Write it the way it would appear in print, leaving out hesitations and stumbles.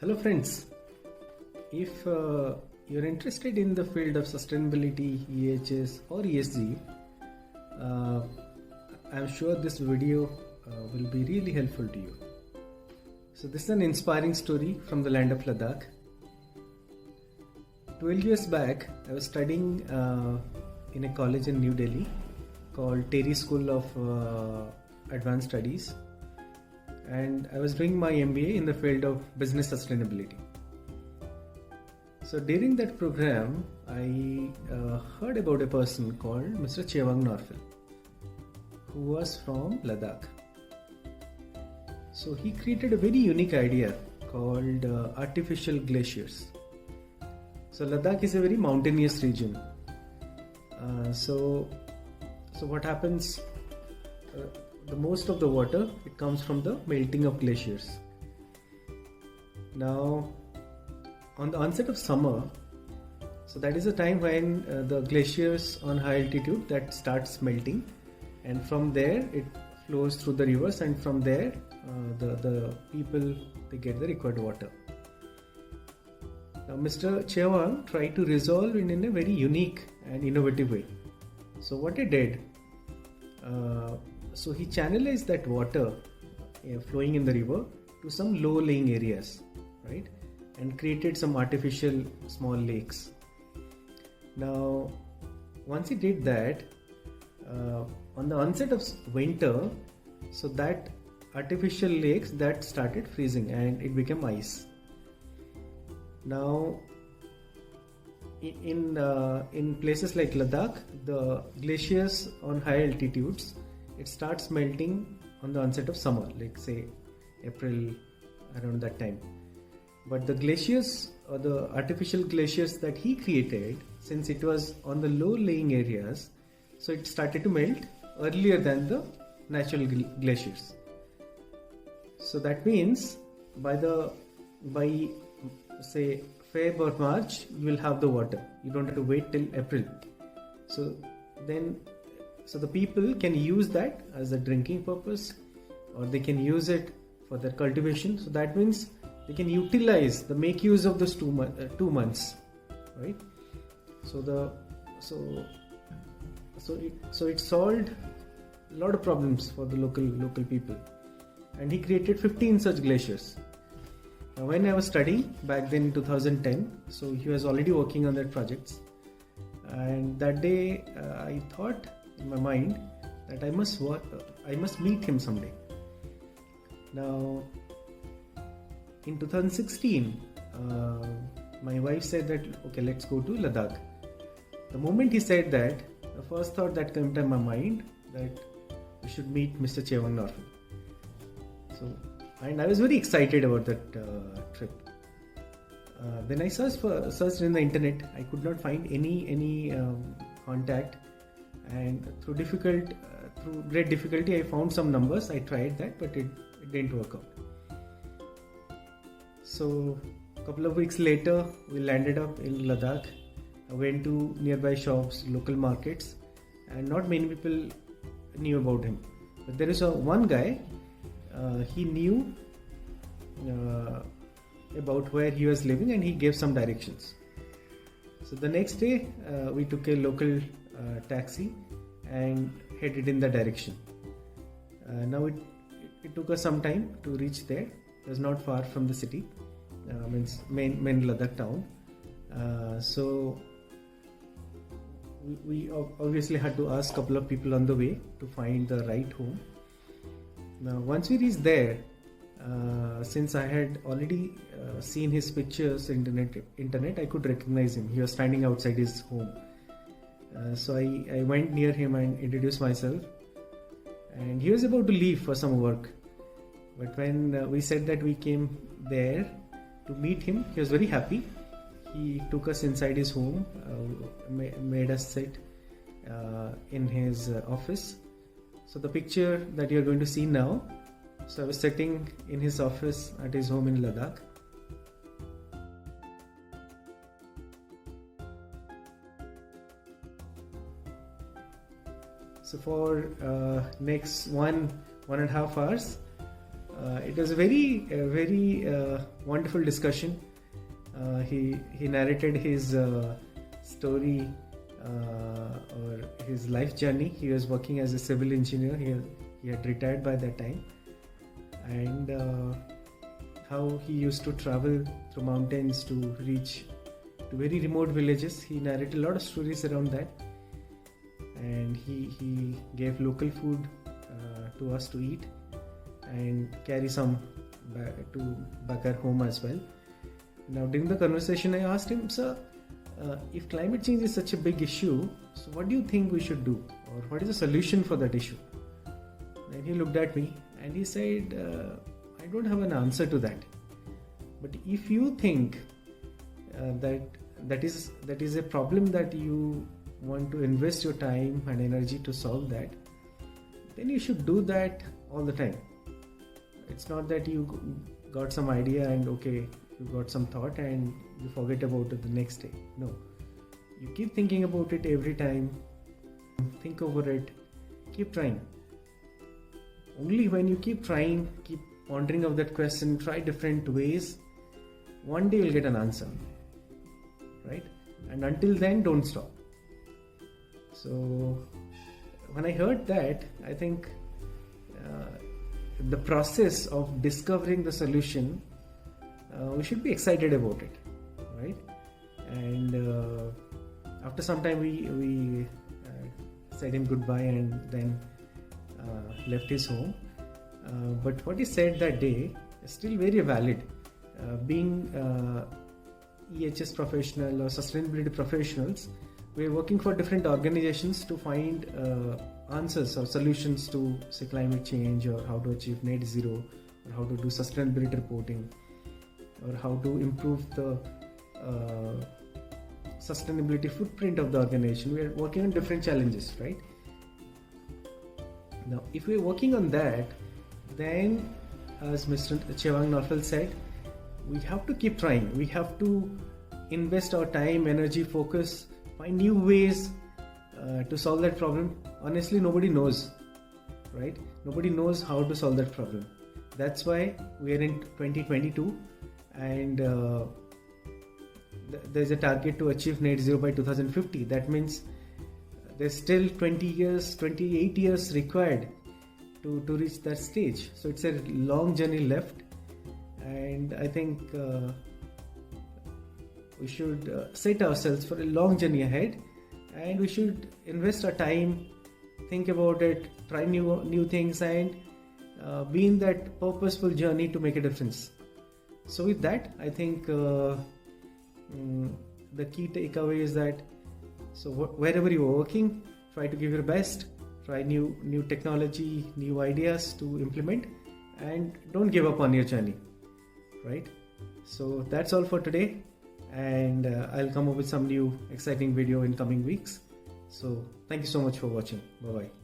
Hello friends, if you're interested in the field of sustainability, EHS or ESG, I'm sure this video will be really helpful to you. So this is an inspiring story from the land of Ladakh. 12 years back, I was studying in a college in New Delhi called Terry School of Advanced Studies, and I was doing my MBA in the field of business sustainability. So during that program, I heard about a person called Mr. Chewang Norphel, who was from Ladakh. So he created a very unique idea called artificial glaciers. So Ladakh is a very mountainous region. So what happens? The most of the water, it comes from the melting of glaciers. Now, on the onset of summer, so that is the time when the glaciers on high altitude that starts melting, and from there it flows through the rivers, and from there the people, they get the required water. Now Mr. Chewang tried to resolve it in a very unique and innovative way. So what he did, so he channelized that water flowing in the river to some low-lying areas, right, and created some artificial small lakes. Now, once he did that, on the onset of winter, so that artificial lakes that started freezing and it became ice. Now, in places like Ladakh, the glaciers on high altitudes, it starts melting on the onset of summer, like say April, around that time. But the glaciers or the artificial glaciers that he created, since it was on the low-lying areas, so it started to melt earlier than the natural glaciers. So that means by say Feb or March, you will have the water. You don't have to wait till April. So the people can use that as a drinking purpose, or they can use it for their cultivation. So that means they can utilize make use of those 2 months, right? So it solved a lot of problems for the local people, and he created 15 such glaciers. Now, when I was studying back then in 2010, so he was already working on that projects, and that day I thought in my mind that I must meet him someday. Now, in 2016, my wife said that okay, let's go to Ladakh. The moment he said that, the first thought that came to my mind that we should meet Mr. Chewang Norphel. And I was very excited about that trip. Then I searched in the internet. I could not find any contact, and through great difficulty, I found some numbers. I tried that, but it didn't work out. So a couple of weeks later, we landed up in Ladakh. I went to nearby shops, local markets, and not many people knew about him. But there is one guy. He knew about where he was living, and he gave some directions. So the next day, we took a local taxi and headed in the direction. Now it took us some time to reach there. It was not far from the city, means main Ladakh town. So we obviously had to ask a couple of people on the way to find the right home. Now, once we reached there, since I had already seen his pictures internet, I could recognize him. He was standing outside his home. So I went near him and introduced myself. And he was about to leave for some work. But when we said that we came there to meet him, he was very happy. He took us inside his home, made us sit in his office. So the picture that you're going to see now, so I was sitting in his office at his home in Ladakh. So for next one and a half hours, it was a very wonderful discussion. He narrated his story or his life journey. He was working as a civil engineer. He had retired by that time, and how he used to travel through mountains to reach to very remote villages. He narrated a lot of stories around that, and he gave local food to us to eat and carry some back at home as well. Now, during the conversation, I asked him, "Sir, if climate change is such a big issue, so what do you think we should do, or what is the solution for that issue?" Then he looked at me and he said, "I don't have an answer to that. But if you think that is a problem that you want to invest your time and energy to solve that, then you should do that all the time. It's not that you got some idea and okay, you got some thought and you forget about it the next day. No, you keep thinking about it every time, think over it, keep trying. Only when you keep trying, keep pondering of that question, try different ways, one day you'll get an answer, right? And until then, don't stop." So when I heard that, I think the process of discovering the solution, we should be excited about it, right? And after some time, we said him goodbye and then left his home. But what he said that day is still very valid. Being EHS professional or sustainability professionals, we are working for different organizations to find answers or solutions to, say, climate change, or how to achieve net zero, or how to do sustainability reporting, or how to improve the sustainability footprint of the organization. We are working on different challenges, right? Now, if we are working on that, then as Mr. Chewang Norphel said, we have to keep trying. We have to invest our time, energy, focus, find new ways to solve that problem. Honestly, nobody knows, right? Nobody knows how to solve that problem. That's why we are in 2022, and there's a target to achieve net zero by 2050. That means there's still 28 years required to reach that stage. So it's a long journey left, and I think we should set ourselves for a long journey ahead, and we should invest our time, think about it, try new things, and be in that purposeful journey to make a difference. So with that, I think the key takeaway is that, so wherever you are working, try to give your best, try new technology, new ideas to implement, and don't give up on your journey, right? So that's all for today, and I'll come up with some new exciting video in coming weeks. So thank you so much for watching. Bye bye.